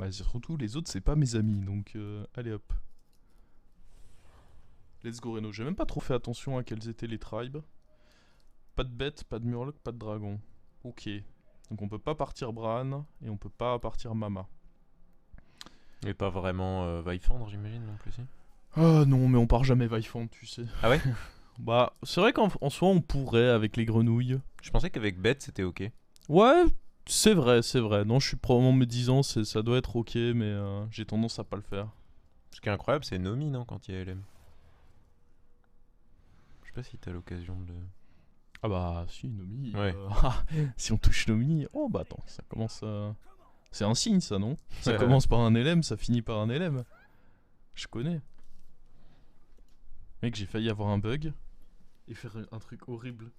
Ouais, surtout les autres, c'est pas mes amis, donc allez hop. Let's go Reno. J'ai même pas trop fait attention à quels étaient les tribes. Pas de bête, pas de murloc, pas de dragon. Ok. Donc on peut pas partir Bran et on peut pas partir Mama. Et pas vraiment Vaifandre, j'imagine, non plus si. Ah non, mais on part jamais Vaifand, tu sais. Ah ouais. Bah, c'est vrai qu'en soi, on pourrait avec les grenouilles. Je pensais qu'avec Bête, c'était ok. Ouais, c'est vrai, c'est vrai. Non, je suis probablement me disant, ça doit être ok, mais j'ai tendance à pas le faire. Ce qui est incroyable, c'est Nomi, non, quand il y a LM. Je sais pas si t'as l'occasion de... Ah bah, si, Nomi. Ouais. Si on touche Nomi. Oh bah attends, ça commence à. C'est un signe, ça, non? Ça Ouais. commence par un LM, ça finit par un LM. Je connais. Mec, j'ai failli avoir un bug et faire un truc horrible.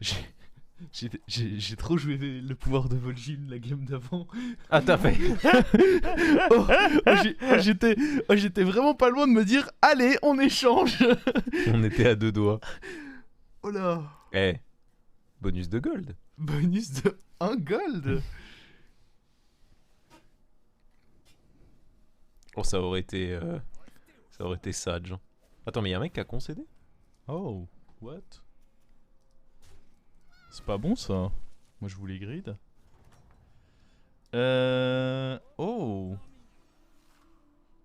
J'ai j'ai trop joué le pouvoir de Vol'jin la game d'avant. Ah, t'as fait. J'étais vraiment pas loin de me dire allez, on échange. On était à 2 doigts. Oh là. Eh, bonus de gold. Bonus de 1 gold. Oh, ça aurait été sage. Attends, mais y'a un mec qui a concédé? Oh, what? C'est pas bon ça. Moi je voulais grid. Oh.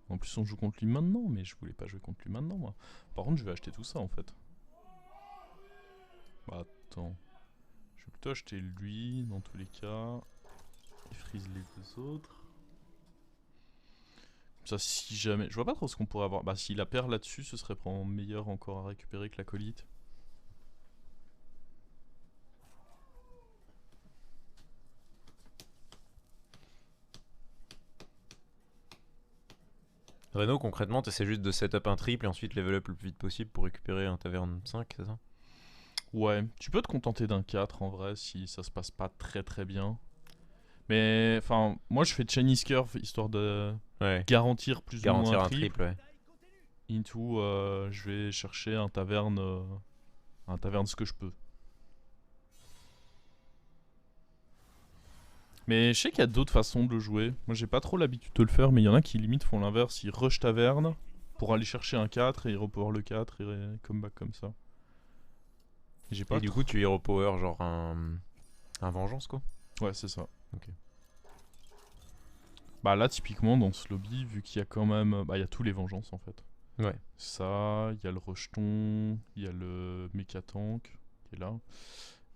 En plus on joue contre lui maintenant, mais je voulais pas jouer contre lui maintenant moi. Par contre je vais acheter tout ça en fait. Bah attends. Je vais plutôt acheter lui dans tous les cas. Et freeze les deux autres. Comme ça si jamais... Je vois pas trop ce qu'on pourrait avoir. Bah s'il a perle là-dessus ce serait probablement meilleur encore à récupérer que l'acolyte. Reno, concrètement, t'essaies juste de setup un triple et ensuite level up le plus vite possible pour récupérer un taverne 5, c'est ça? Ouais, tu peux te contenter d'un 4 en vrai si ça se passe pas très très bien. Mais enfin, moi je fais Chinese Curve histoire de Ouais. garantir plus ou moins Garantir un un triple. triple, ouais. Into, je vais chercher un taverne ce que je peux. Mais je sais qu'il y a d'autres façons de le jouer. Moi j'ai pas trop l'habitude de le faire, mais il y en a qui limite font l'inverse. Ils rush taverne pour aller chercher un 4 et ils repower le 4 et comeback comme ça. Et j'ai pas Et du coup, tu hero power genre un vengeance, quoi? Ouais, c'est ça. Ok. Bah là, typiquement, dans ce lobby, vu qu'il y a quand même... Bah, il y a tous les vengeances, en fait. Ouais. Ça, il y a le rejeton, il y a le mécatank, qui est là.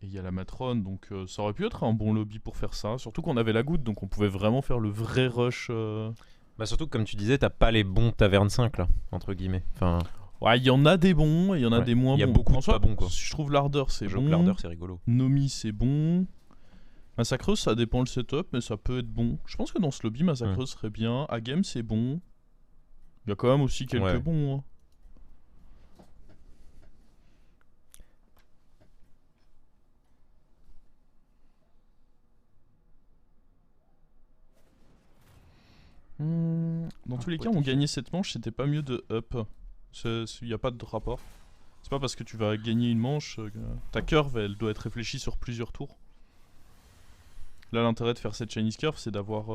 Et il y a la matrone, donc ça aurait pu être un bon lobby pour faire ça. Surtout qu'on avait la goutte, donc on pouvait vraiment faire le vrai rush. Bah surtout que comme tu disais, t'as pas les bons taverne 5 là, entre guillemets. Enfin, Ouais, il y en a des bons, et il y en a ouais. des moins bons. Il y a beaucoup En de soi, pas bons, quoi. Je trouve l'ardeur, c'est je joue bon. l'ardeur, c'est rigolo. Nomi, c'est bon. Massacreuse, ça dépend le setup, mais ça peut être bon. Je pense que dans ce lobby, Massacreuse serait bien. Agame, c'est bon. Il y a quand même aussi quelques Ouais. bons. Hein. Dans tous les cas, on gagnait cette manche, c'était pas mieux de up. Il n'y a pas de rapport. C'est pas parce que tu vas gagner une manche que ta curve elle doit être réfléchie sur plusieurs tours. Là, l'intérêt de faire cette Chinese curve, c'est d'avoir.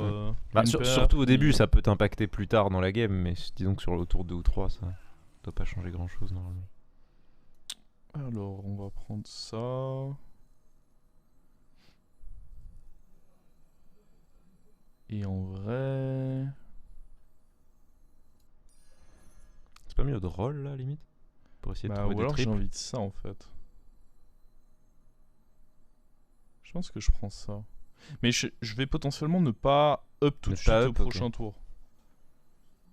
Bah, une paire, surtout au début, puis- ça peut t'impacter plus tard dans la game, mais disons que sur le tour 2 ou 3, ça doit pas changer grand chose normalement. Alors, on va prendre ça. Et en vrai. C'est pas mieux de roll là, limite? Pour essayer de Bah, trouver ou des alors j'ai triples. envie de ça en fait. Je pense que je prends ça. Mais je vais potentiellement ne pas up tout Ne de suite pas au up, prochain tour.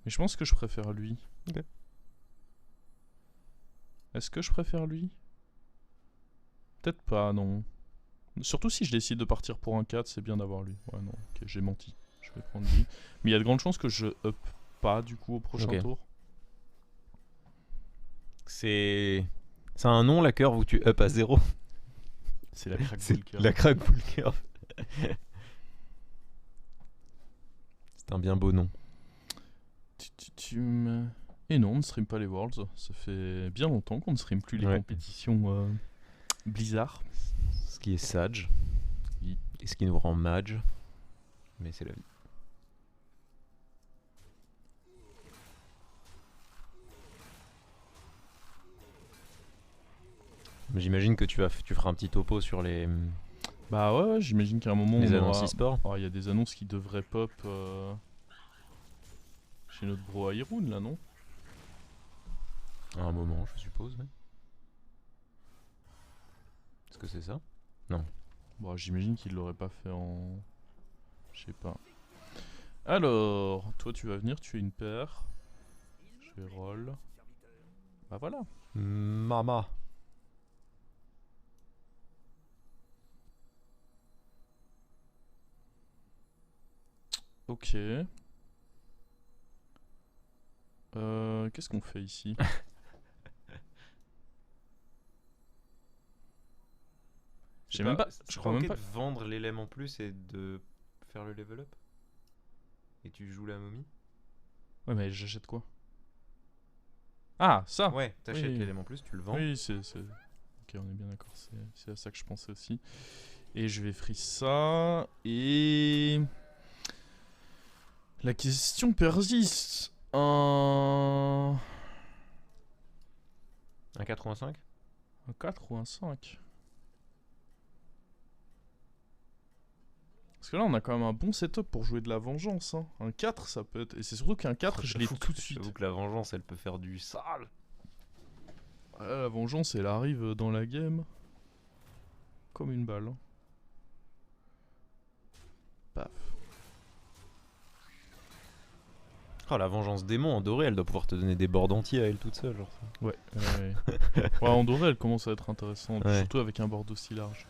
Mais je pense que je préfère lui. Ok. Est-ce que je préfère lui? Peut-être pas, non. Surtout si je décide de partir pour un 4, c'est bien d'avoir lui. Ouais, non, ok, j'ai menti. Je vais prendre lui. Mais il y a de grandes chances que je up pas du coup au prochain Ok. tour. C'est un nom la curve où tu up à 0. C'est la crack C'est bull curve. la crack bull curve. C'est un bien beau nom. Et non, on ne stream pas les Worlds. Ça fait bien longtemps qu'on ne stream plus les Ouais. compétitions Blizzard. Ce qui est sage. Oui. Et ce qui nous rend mage. Mais c'est la vie. Mais j'imagine que tu feras un petit topo sur les Bah ouais, j'imagine qu'à un moment on annonces aura... e-sport. Oh, il y a des annonces qui devraient pop chez notre bro Hyrule là, non? À un moment, je suppose. Ouais. Est-ce que c'est ça? Bon, j'imagine qu'il l'aurait pas fait en... Je sais pas. Alors, toi tu vas venir, tu es une paire. Je vais roll. Bah voilà. Mama. Ok. Qu'est-ce qu'on fait ici? J'ai même pas... Je crois même pas... de vendre l'élème en plus et de faire le level up. Et tu joues la momie. Ouais mais j'achète quoi? Ah, ça! Ouais, t'achètes Oui. l'élème en plus, tu le vends. Oui, c'est... Ok, on est bien d'accord, c'est à ça que je pensais aussi. Et je vais freeze ça, et... La question persiste. Un 1,85. 4 ou un 5? Parce que là, on a quand même un bon setup pour jouer de la vengeance. Hein. Un 4, ça peut être... Et c'est surtout qu'un 4, je l'ai tout de suite. J'avoue que la vengeance, elle peut faire du sale. Ouais, la vengeance, elle arrive dans la game. Comme une balle. Hein. Paf. Oh, la vengeance démon en doré, elle doit pouvoir te donner des boards entiers à elle toute seule. Genre. Ouais, ouais, en doré, elle commence à être intéressante. Ouais. Surtout avec un board aussi large.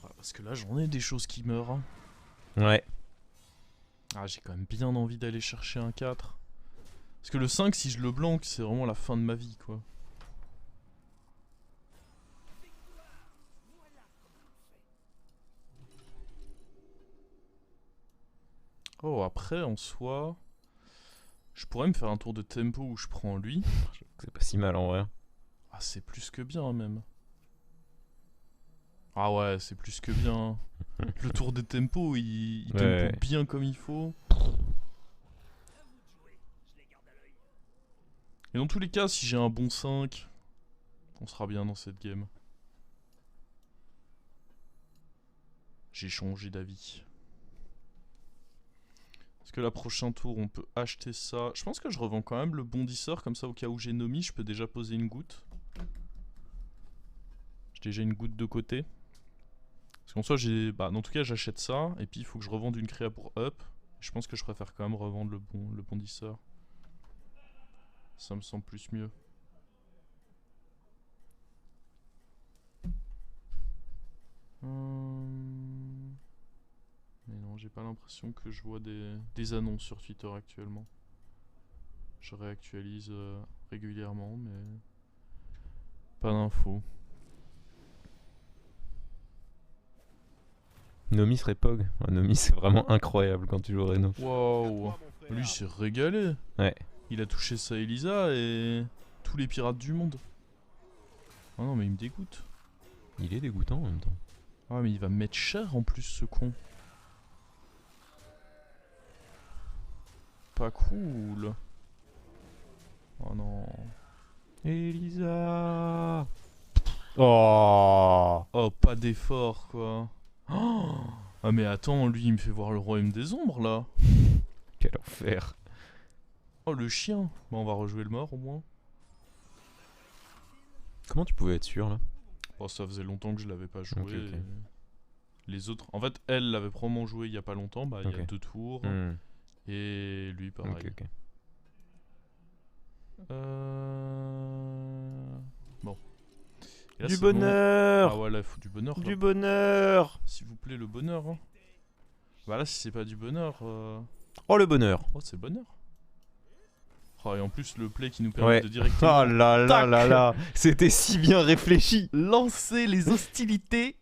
Ouais, parce que là, j'en ai des choses qui meurent. Hein. Ouais. Ah, j'ai quand même bien envie d'aller chercher un 4. Parce que le 5, si je le blanque, c'est vraiment la fin de ma vie, quoi. Oh, après, en soi... Je pourrais me faire un tour de tempo où je prends lui. C'est pas si mal en vrai. Ah, c'est plus que bien, même. Ah ouais, c'est plus que bien. Le tour de tempo, il Ouais. tempo bien comme il faut. Et dans tous les cas, si j'ai un bon 5, on sera bien dans cette game. J'ai changé d'avis. Parce que la prochaine tour, on peut acheter ça. Je pense que je revends quand même le bondisseur, comme ça au cas où j'ai Nomi, je peux déjà poser une goutte. J'ai déjà une goutte de côté. Parce qu'en soi, j'ai... Bah, dans tout cas, j'achète ça, et puis il faut que je revende une créa pour up. Je pense que je préfère quand même revendre le bondisseur. Ça me semble plus mieux. Mais non, j'ai pas l'impression que je vois des annonces sur Twitter actuellement. Je réactualise régulièrement, mais pas d'infos. Nomi serait Pog. Ouais, Nomi, c'est vraiment incroyable quand tu joues Reno. Waouh, lui s'est régalé. Ouais. Il a touché sa Elisa et tous les pirates du monde. Ah non, mais il me dégoûte. Il est dégoûtant en même temps. Ah, mais il va me mettre cher en plus, ce con. Pas cool. Oh non. Elisa. Oh. Oh, pas d'effort, quoi. Oh ah, mais attends, lui, il me fait voir le royaume des ombres, là. Quel enfer. Oh, le chien. Bon, on va rejouer le mort, au moins. Comment tu pouvais être sûr là? Oh, ça faisait longtemps que je l'avais pas joué. Ok, ok. Et les autres... En fait, elle l'avait probablement joué il y a pas longtemps. Bah, il y a Ok. 2 tours. Hmm. Et lui, pareil. Ok, ok. Bon. Et là, Du c'est le moment- bonheur. Ah ouais, là, il faut du bonheur. Du Là. bonheur. S'il vous plaît, le bonheur. Hein. Bah là, si c'est pas du bonheur... Oh le bonheur. Oh, c'est bonheur. Oh, et en plus, le play qui nous permet Ouais. de directement... Oh là là Tac. là là. C'était si bien réfléchi. lancer les hostilités.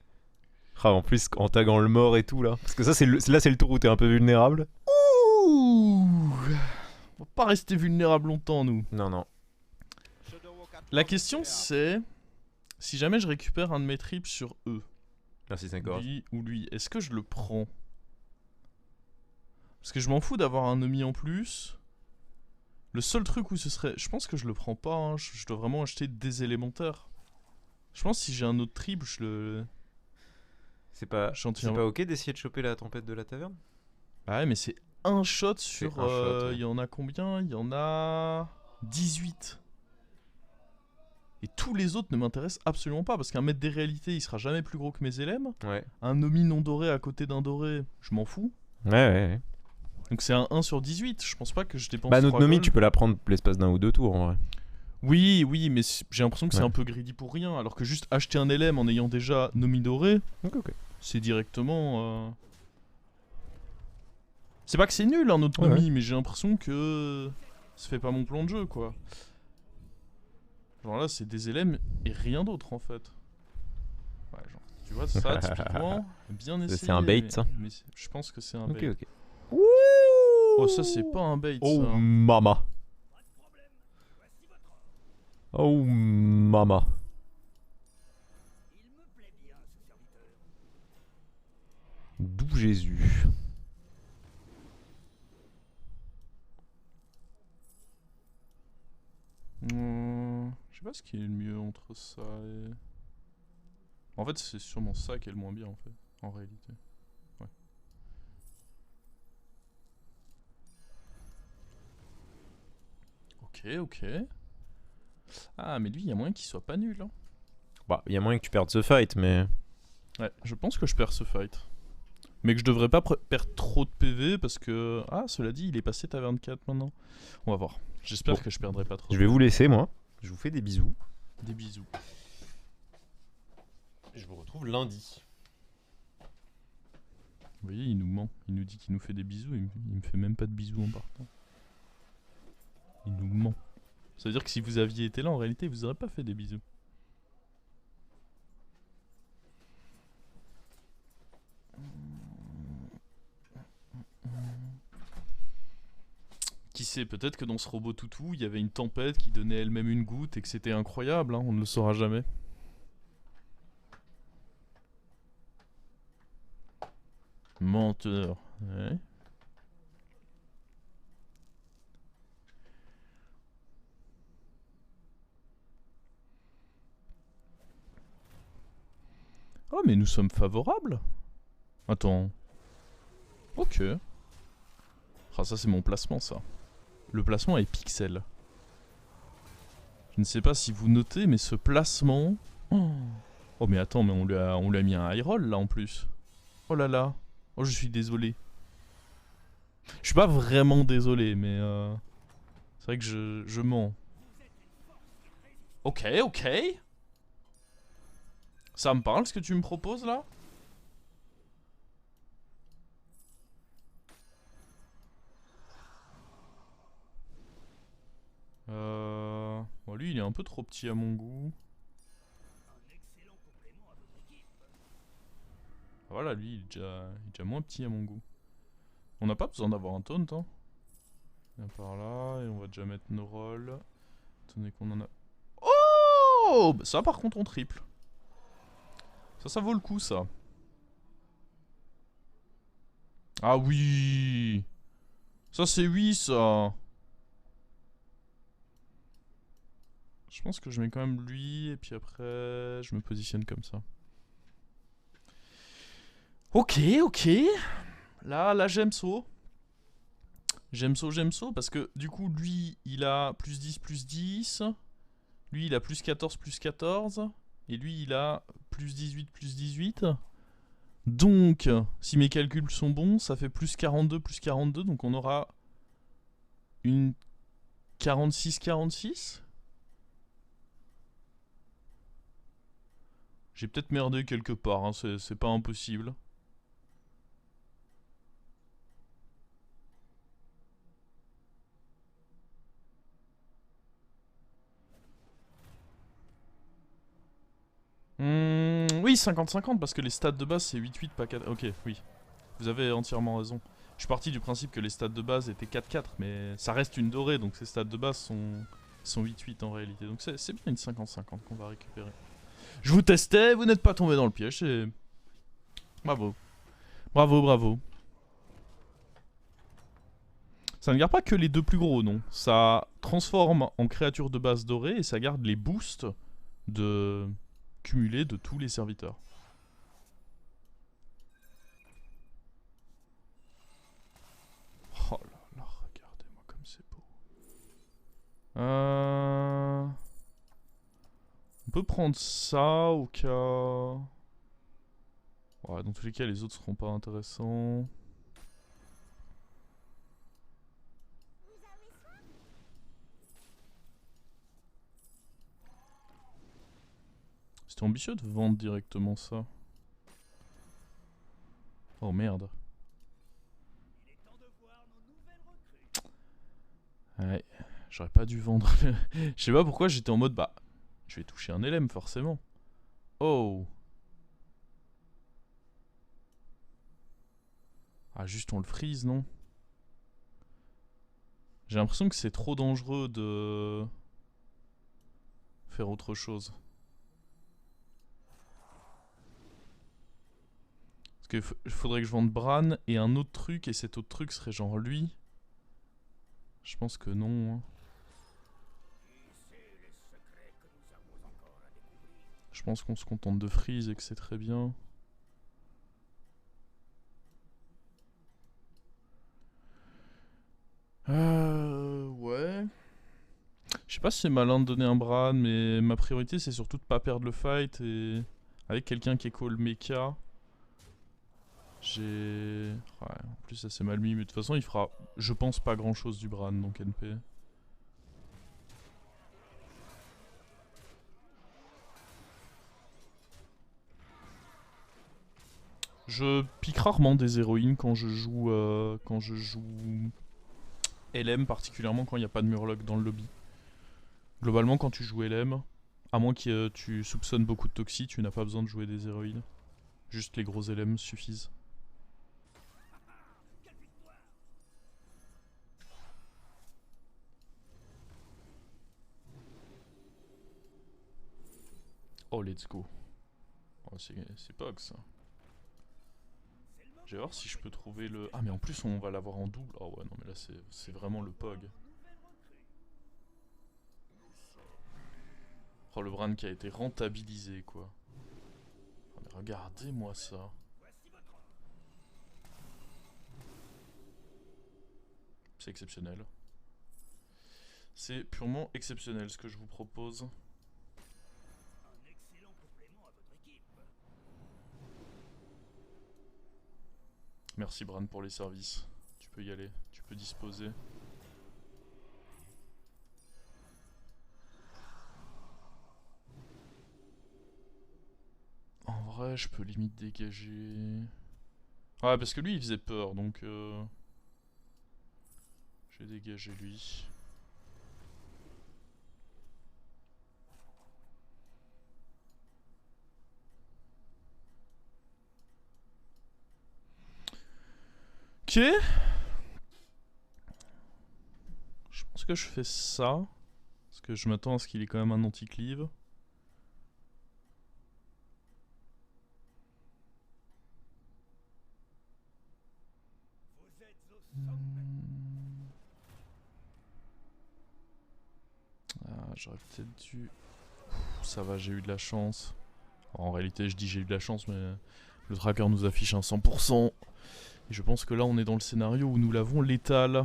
Ah, en plus en taguant le mort et tout là. Parce que ça c'est là c'est le tour où t'es un peu vulnérable. Ouh. On va pas rester vulnérable longtemps, nous. Non non. La question, c'est... Si jamais je récupère un de mes trips sur eux, Merci 5 gorges. lui ou lui, est-ce que je le prends? Parce que je m'en fous d'avoir un Nomi en plus. Le seul truc où ce serait... Je pense que je le prends pas, hein. Je dois vraiment acheter des élémentaires. Je pense que si j'ai un autre triple, je le... C'est pas J'en tiens... pas ok d'essayer de choper la tempête de la taverne? Ah ouais, mais c'est un shot sur... un shot, ouais. Il y en a combien? Il y en a... 18. Et tous les autres ne m'intéressent absolument pas, parce qu'un maître des réalités, il sera jamais plus gros que mes élèves. Ouais. Un Nomi non doré à côté d'un doré, je m'en fous. Ouais. Donc c'est un 1 sur 18, je pense pas que je dépense Bah, notre 3 Nomi, gold. tu peux la prendre l'espace d'un ou deux tours en vrai. Oui, mais j'ai l'impression que c'est Ouais. un peu greedy pour rien, alors que juste acheter un LM en ayant déjà Nomi doré, Ok. c'est directement... C'est pas que c'est nul un autre Ouais, Nomi, mais j'ai l'impression que ça fait pas mon plan de jeu, quoi. Genre là, c'est des LM et rien d'autre, en fait. Ouais, genre, tu vois, ça, typiquement, bien essayé. C'est un bait, mais- ça. mais je pense que c'est un bait. Ok. Oh, ça, c'est pas un bait, Oh, ça. mama. Oh, mama. D'où Jésus. Je sais pas ce qui est le mieux entre ça et... En fait, c'est sûrement ça qui est le moins bien, en fait, en réalité. Ouais. Ok. Ah, mais lui, il y a moyen qu'il soit pas nul, hein. Bah, y a moyen que tu perdes ce fight, mais... Ouais, je pense que je perds ce fight. Mais que je devrais pas perdre trop de PV parce que... Ah, cela dit, il est passé taverne 4 maintenant. On va voir. J'espère Bon. que je perdrai pas trop. Je vais vous laisser, moi. Je vous fais des bisous. Des bisous. Je vous retrouve lundi. Vous voyez, il nous ment. Il nous dit qu'il nous fait des bisous. Il me fait même pas de bisous en partant. Il nous ment. Ça veut dire que si vous aviez été là, en réalité, vous aurez pas fait des bisous. Qui sait, peut-être que dans ce robot toutou, il y avait une tempête qui donnait elle-même une goutte et que c'était incroyable, hein, on ne le saura jamais. Menteur. Ouais. Oh, mais nous sommes favorables. Attends. Ok. Ah, ça c'est mon placement, ça. Le placement est pixel. Je ne sais pas si vous notez, mais ce placement... Oh mais attends, mais on lui a mis un high roll là en plus. Oh là là. Oh, je suis désolé. Je suis pas vraiment désolé, mais c'est vrai que je mens. Ok. Ça me parle ce que tu me proposes là? Bon, lui il est un peu trop petit à mon goût. Voilà, lui il est déjà moins petit à mon goût. On n'a pas besoin d'avoir un taunt, hein. Viens par là, et on va déjà mettre nos rolls. Attendez qu'on en a... Oh bah ça par contre on triple. Ça vaut le coup ça. Ah oui. Ça c'est oui ça. Je pense que je mets quand même lui, et puis après je me positionne comme ça. Ok. Là j'aime ça. J'aime ça, parce que du coup lui il a plus 10. Lui il a plus 14. Et lui il a plus 18. Donc, si mes calculs sont bons, ça fait plus 42. Donc on aura une 46. J'ai peut-être merdé quelque part, hein, c'est pas impossible. Oui, 50-50, parce que les stats de base c'est 8-8, pas 4. Ok, oui. Vous avez entièrement raison. Je suis parti du principe que les stats de base étaient 4-4, mais ça reste une dorée, donc ces stats de base sont 8-8 en réalité. Donc c'est bien une 50-50 qu'on va récupérer. Je vous testais, vous n'êtes pas tombé dans le piège, et... Bravo. Ça ne garde pas que les deux plus gros, non. Ça transforme en créature de base dorée et ça garde les boosts de cumulés de tous les serviteurs. Oh là là, regardez-moi comme c'est beau. On peut prendre ça au cas... Ouais, dans tous les cas, les autres seront pas intéressants. C'était ambitieux de vendre directement ça. Oh merde. Ouais, j'aurais pas dû vendre. Je sais pas pourquoi j'étais en mode bah, je vais toucher un LM forcément. Oh. Ah juste on le freeze non? J'ai l'impression que c'est trop dangereux de faire autre chose. Parce qu'il faudrait que je vende Bran et un autre truc et cet autre truc serait genre lui. Je pense que non. Hein. Je pense qu'on se contente de freeze et que c'est très bien. Ouais. Je sais pas si c'est malin de donner un Bran, mais ma priorité c'est surtout de pas perdre le fight et avec quelqu'un qui est call mecha. J'ai... Ouais, en plus ça s'est mal mis, mais de toute façon il fera, je pense, pas grand chose du Bran, donc NP. Je pique rarement des héroïnes quand je joue LM, particulièrement quand il n'y a pas de murloc dans le lobby. Globalement quand tu joues LM, à moins que tu soupçonnes beaucoup de toxi, tu n'as pas besoin de jouer des héroïnes. Juste les gros LM suffisent. Oh let's go. Oh, c'est Pog ça. Je vais voir si je peux trouver le... Ah mais en plus on va l'avoir en double. Oh ouais non mais là c'est vraiment le Pog. Oh le Bran qui a été rentabilisé quoi. Oh, mais regardez-moi ça. C'est exceptionnel. C'est purement exceptionnel ce que je vous propose. Merci Bran pour les services. Tu peux y aller, tu peux disposer. En vrai, je peux limite dégager... Ouais, parce que lui il faisait peur, donc... Je vais dégager lui. Ok. Je pense que je fais ça. Parce que je m'attends à ce qu'il ait quand même un anti-cleave. Ah, j'aurais peut-être dû... Ça va, j'ai eu de la chance. En réalité, je dis j'ai eu de la chance, mais le tracker nous affiche un 100%. Et je pense que là, on est dans le scénario où nous l'avons létal.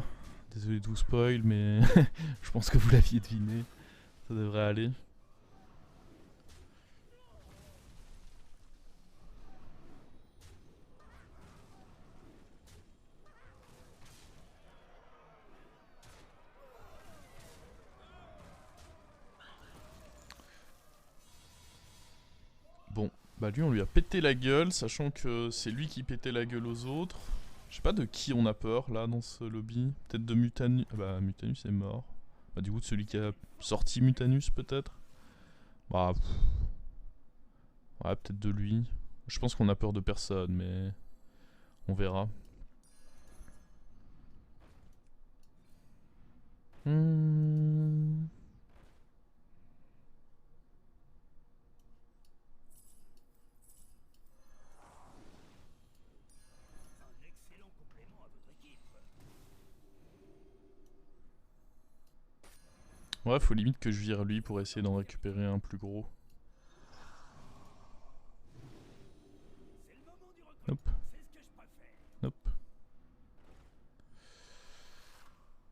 Désolé de vous spoil, mais je pense que vous l'aviez deviné. Ça devrait aller. Bon, bah lui on lui a pété la gueule, sachant que c'est lui qui pétait la gueule aux autres. Je sais pas de qui on a peur là dans ce lobby. Peut-être de Mutanus. Ah bah Mutanus est mort. Bah du coup de celui qui a sorti Mutanus peut-être. Bah ouais peut-être de lui. Je pense qu'on a peur de personne mais on verra. Hmm. Ouais, faut limite que je vire lui pour essayer d'en récupérer un plus gros. Hop. Hop.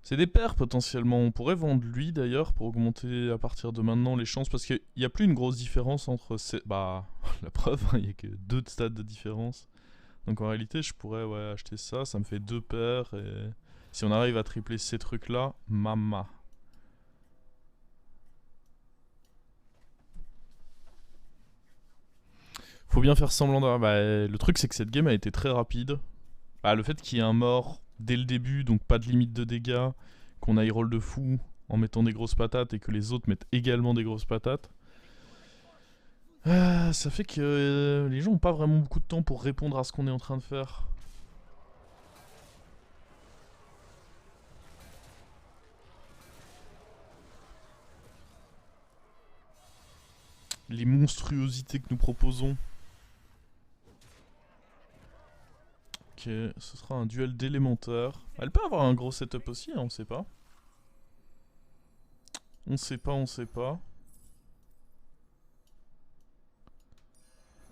C'est des paires potentiellement. On pourrait vendre lui d'ailleurs pour augmenter à partir de maintenant les chances. Parce qu'il n'y a plus une grosse différence entre ces... Bah, la preuve, il n'y a que 2 stades de différence. Donc en réalité, je pourrais acheter ça. Ça me fait 2 paires. Et si on arrive à tripler ces trucs-là, mama. Faut bien faire semblant d'avoir... Bah, le truc, c'est que cette game a été très rapide. Bah, le fait qu'il y ait un mort dès le début, donc pas de limite de dégâts, qu'on aille roll de fou en mettant des grosses patates et que les autres mettent également des grosses patates, ça fait que les gens ont pas vraiment beaucoup de temps pour répondre à ce qu'on est en train de faire. Les monstruosités que nous proposons. Ok, ce sera un duel d'élémentaires. Elle peut avoir un gros setup aussi, hein, on sait pas. On sait pas, on sait pas.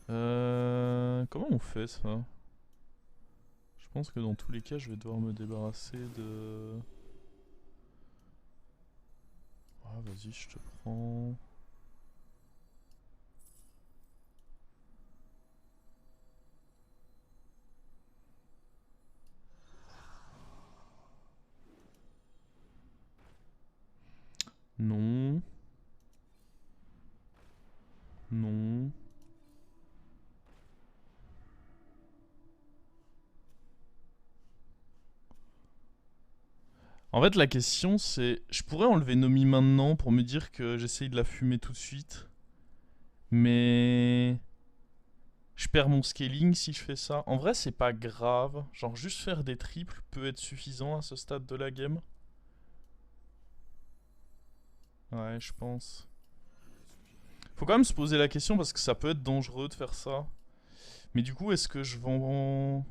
Comment on fait ça? Je pense que dans tous les cas, je vais devoir me débarrasser de... Ah, vas-y, je te prends... Non. Non. En fait, la question c'est... Je pourrais enlever Nomi maintenant pour me dire que j'essaye de la fumer tout de suite. Mais... Je perds mon scaling si je fais ça. En vrai, c'est pas grave. Genre, juste faire des triples peut être suffisant à ce stade de la game. Ouais, je pense. Faut quand même se poser la question parce que ça peut être dangereux de faire ça. Mais du coup, est-ce que je vends...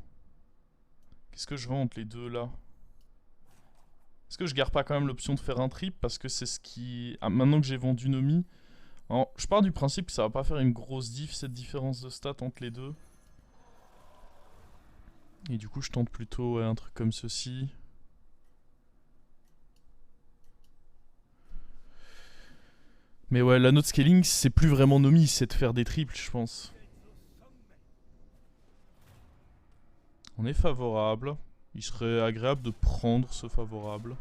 Qu'est-ce que je vends entre les deux là? Est-ce que je garde pas quand même l'option de faire un trip parce que c'est ce qui... Ah, maintenant que j'ai vendu Nomi... Alors, je pars du principe que ça va pas faire une grosse diff cette différence de stats entre les deux. Et du coup, je tente plutôt un truc comme ceci. Mais ouais, la note scaling, c'est plus vraiment Nomi, c'est de faire des triples, je pense. On est favorable. Il serait agréable de prendre ce favorable.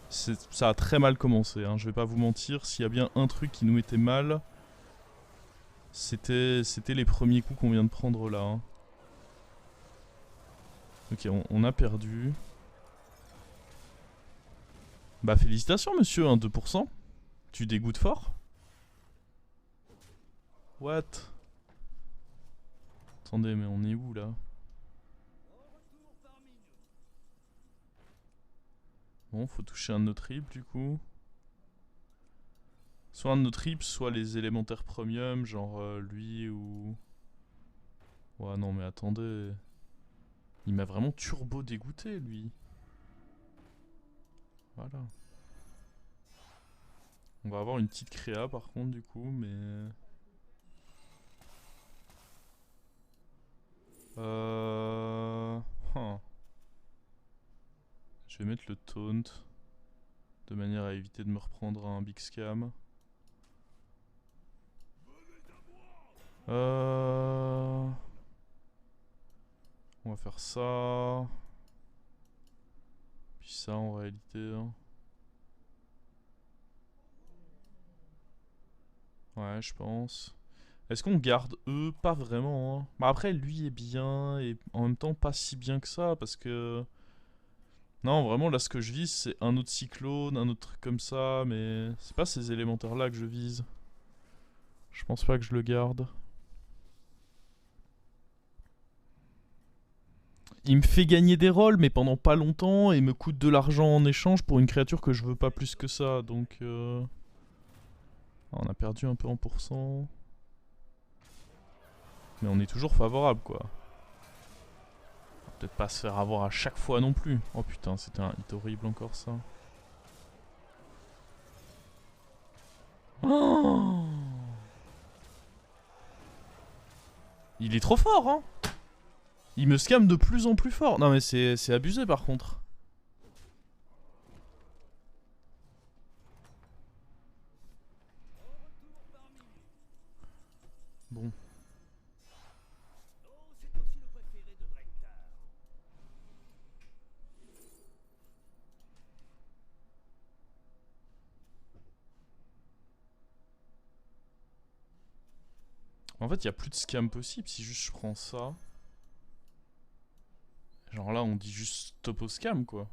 Ça a très mal commencé, hein, je vais pas vous mentir. S'il y a bien un truc qui nous mettait mal, c'était les premiers coups qu'on vient de prendre là. Hein. Ok, on a perdu. Bah félicitations monsieur, hein, 2%. Tu dégoûtes fort. What? Attendez, mais on est où là? Bon, faut toucher un de nos triples du coup. Soit un de nos triples, soit les élémentaires premium, genre lui ou... Ouais non mais attendez. Il m'a vraiment turbo dégoûté lui. Voilà. On va avoir une petite créa par contre du coup, mais... Je vais mettre le taunt de manière à éviter de me reprendre un big scam. On va faire ça. Puis ça en réalité. Hein. Ouais, je pense. Est-ce qu'on garde eux? Pas vraiment. Hein. Bah après, lui est bien et en même temps pas si bien que ça parce que... Non, vraiment, là, ce que je vise, c'est un autre cyclone, un autre truc comme ça, mais c'est pas ces élémentaires-là que je vise. Je pense pas que je le garde. Il me fait gagner des rôles, mais pendant pas longtemps, et me coûte de l'argent en échange pour une créature que je veux pas plus que ça, donc... On a perdu un peu en pourcent. Mais on est toujours favorable, quoi. Peut-être pas se faire avoir à chaque fois non plus. Oh putain, c'était un hit horrible encore ça. Oh, il est trop fort, hein. Il me scam de plus en plus fort. Non mais c'est abusé par contre. Bon. En fait, il n'y a plus de scam possible si juste je prends ça. Genre là, on dit juste stop au scam, quoi.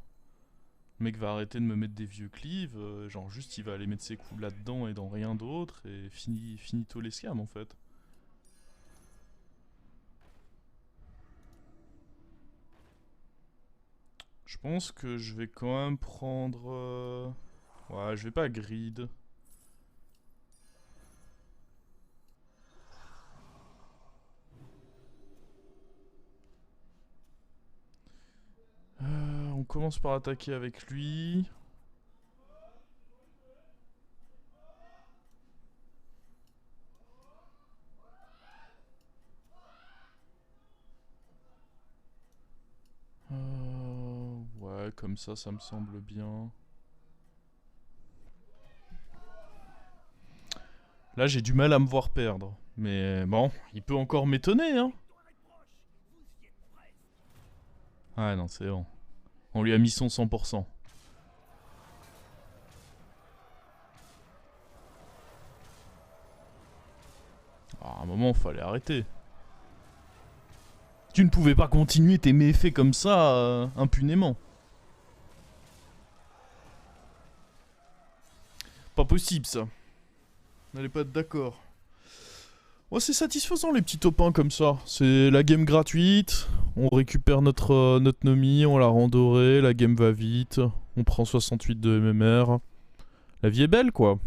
Le mec va arrêter de me mettre des vieux cleaves, genre juste il va aller mettre ses coups là-dedans et dans rien d'autre, et finito les scams en fait. Je pense que je vais quand même prendre... Ouais, je vais pas grid. On commence par attaquer avec lui. Ouais, comme ça me semble bien. Là, j'ai du mal à me voir perdre. Mais bon, il peut encore m'étonner, hein. Ouais, non, c'est bon. On lui a mis son 100%. À un moment, fallait arrêter. Tu ne pouvais pas continuer tes méfaits comme ça, impunément. Pas possible, ça. N'allez pas être d'accord. Ouais, c'est satisfaisant, les petits topins comme ça. C'est la game gratuite. On récupère notre Nomi, on la rend dorée, la game va vite. On prend 68 de MMR. La vie est belle, quoi.